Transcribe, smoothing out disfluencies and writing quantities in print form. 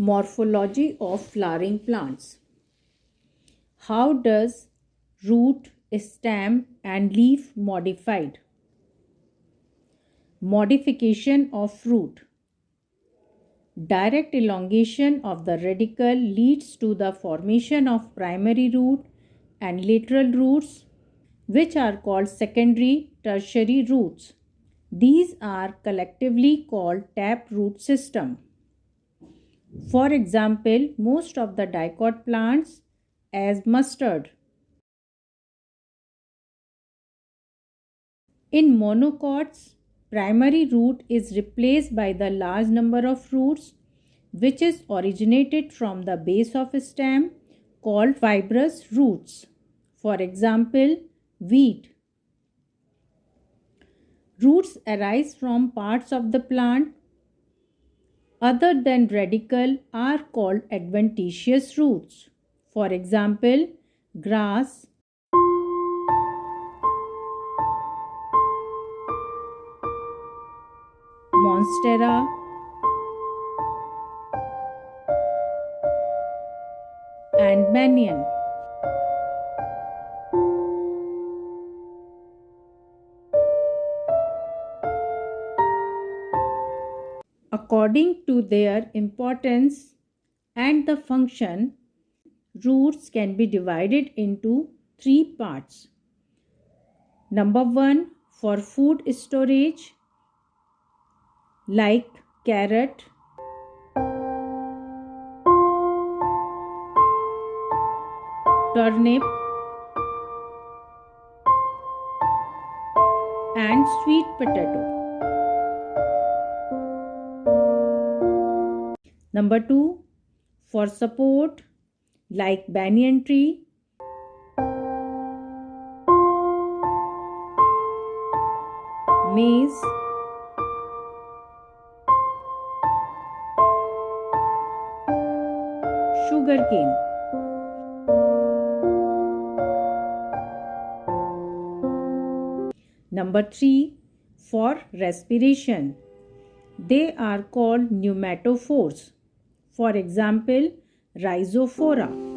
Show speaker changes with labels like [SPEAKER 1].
[SPEAKER 1] Morphology of flowering plants. How does root, stem and leaf modified? Modification of root. Direct elongation of the radicle leads to the formation of primary root and lateral roots, which are called secondary, tertiary roots. These are collectively called taproot system. For example, most of the dicot plants as mustard. In monocots, primary root is replaced by the large number of roots which is originated from the base of stem called fibrous roots. For example, wheat. Roots arise from parts of the plant other than radicle are called adventitious roots. For example, grass, monstera, and banyan. According to their importance and the function, roots can be divided into three parts. Number 1, for food storage like carrot, turnip and sweet potato. Number 2, for support like banyan tree, maize, sugarcane. Number 3, for respiration. They are called pneumatophores. For example, rhizophora.